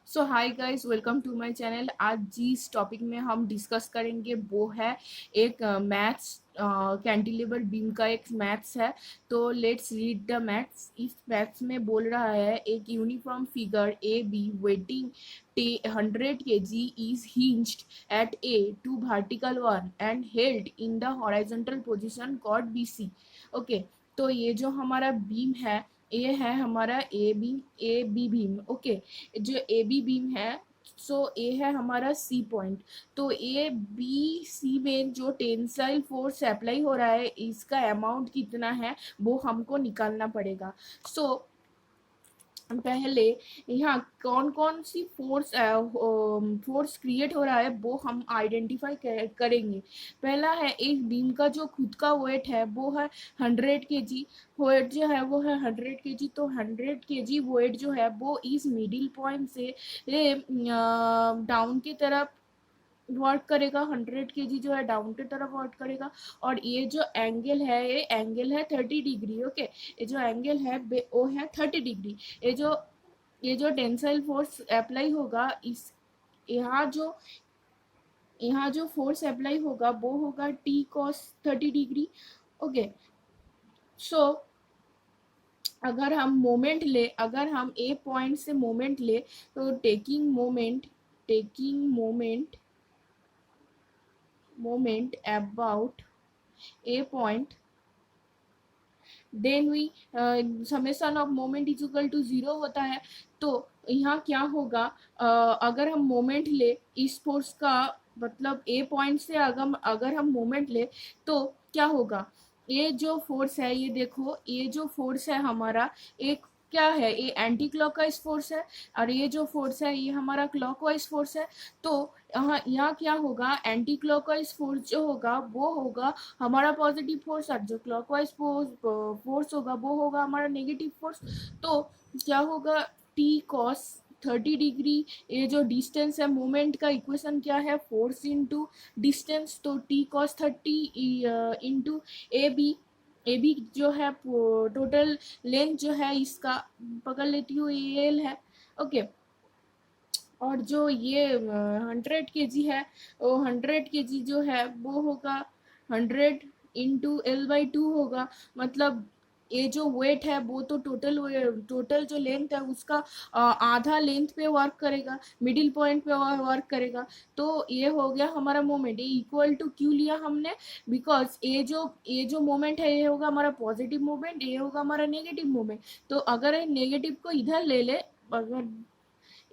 So hi guys, welcome to my channel. आज जिस topic में हम डिस्कस करेंगे वो है एक मैथ्स कैंटिलीवर बीम का एक मैथ्स है। तो लेट्स रीड द मैथ्स। इस मैथ्स में बोल रहा है एक uniform figure A be waiting 100 kg is hinged at A to vertical one and held in the horizontal position called BC। Okay, तो ये जो हमारा बीम है ये है हमारा ए बी बीम। ओके, जो ए बी बीम है, सो ए है हमारा सी पॉइंट। तो ए बी सी में जो टेंसाइल फोर्स अप्लाई हो रहा है इसका अमाउंट कितना है वो हमको निकालना पड़ेगा। सो पहले यहाँ कौन कौन सी फोर्स क्रिएट हो रहा है वो हम आइडेंटिफाई करेंगे। पहला है एक बीम का जो खुद का वेट है वो है 100 kg। वेट जो है वो है 100 kg। तो 100 kg वेट जो है वो इस मिडिल पॉइंट से डाउन की तरफ वर्क करेगा। 100 kg जो है डाउन की तरफ वर्क करेगा। और ये जो एंगल है ये एंगल है 30 डिग्री। ओके, ये जो एंगल है वो है 30 डिग्री। ये जो टेंसाइल फोर्स अप्लाई होगा इस यहाँ जो यहाँ जो फोर्स अप्लाई होगा वो होगा T cos 30 degree. Okay, so अगर हम ए पॉइंट से मोमेंट ले तो taking moment about A point, then we summation of moment is equal to 0 होता है। तो यहाँ क्या होगा, अगर हम मोमेंट ले इस फोर्स का मतलब ए पॉइंट से अगर हम मोमेंट ले तो क्या होगा, ये जो फोर्स है ये देखो, ये जो फोर्स है हमारा एक क्या है, ये एंटी क्लॉकवाइज फोर्स है और ये जो फोर्स है ये हमारा क्लॉकवाइज फोर्स है। तो यहाँ क्या होगा, एंटी क्लॉकवाइज फोर्स जो होगा वो होगा हमारा पॉजिटिव फोर्स और जो क्लॉकवाइज फोर्स होगा वो होगा हमारा नेगेटिव फोर्स। तो क्या होगा, टी कॉस 30 डिग्री, ये जो डिस्टेंस है मोमेंट का इक्वेशन क्या है, फोर्स इंटू डिस्टेंस। तो T cos 30 into A B जो है टोटल लेंथ जो है इसका पकड़ लेती हूँ ये एल है। ओके, और जो ये 100 kg है वो 100 kg जो है वो होगा 100 × L/2 होगा। मतलब ये जो वेट है वो तो टोटल जो लेंथ है उसका आधा लेंथ पे वर्क करेगा, मिडिल पॉइंट पे वर्क करेगा। तो ये हो गया हमारा मोमेंट। ये इक्वल टू क्यों लिया हमने, बिकॉज ये जो मोमेंट है ये होगा हमारा पॉजिटिव मोमेंट, ये होगा हमारा नेगेटिव मोमेंट। तो अगर नेगेटिव को इधर ले ले, अगर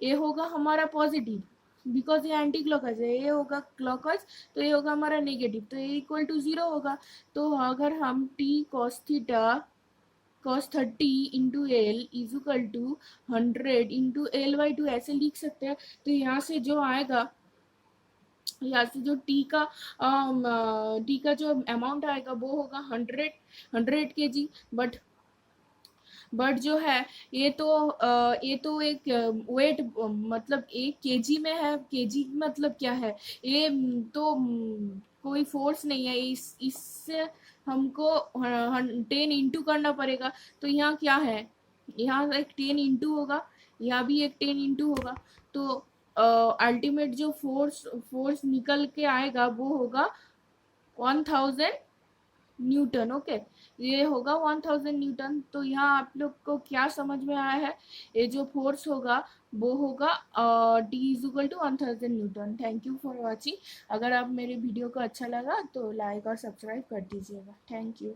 ये होगा हमारा पॉजिटिव बिकॉज ये एंटी क्लॉकवाइज है, ये होगा क्लॉकवाइज तो ये होगा हमारा नेगेटिव, तो ये इक्वल टू 0 होगा। तो अगर हम T cos theta cos 30 into L is equal to 100 × L/2 ऐसे लिख सकते हैं। तो यहाँ से जो आएगा, यहाँ से जो टी का जो अमाउंट आएगा वो होगा 100 kg। बट जो है ये तो एक वेट मतलब एक केजी में है। केजी मतलब क्या है, ये तो कोई फोर्स नहीं है। इससे हमको 10 इंटू करना पड़ेगा। तो यहाँ क्या है, यहाँ एक 10 इंटू होगा, यहाँ भी एक 10 इंटू होगा। तो अल्टीमेट जो फोर्स फोर्स निकल के आएगा वो होगा 1000 न्यूटन। ओके, ये होगा 1000 न्यूटन। तो यहाँ आप लोग को क्या समझ में आया है, ये जो फोर्स होगा वो होगा T is equal to 1000 newton. Thank you for watching. अगर आप मेरे वीडियो को अच्छा लगा तो लाइक और सब्सक्राइब कर दीजिएगा। Thank you.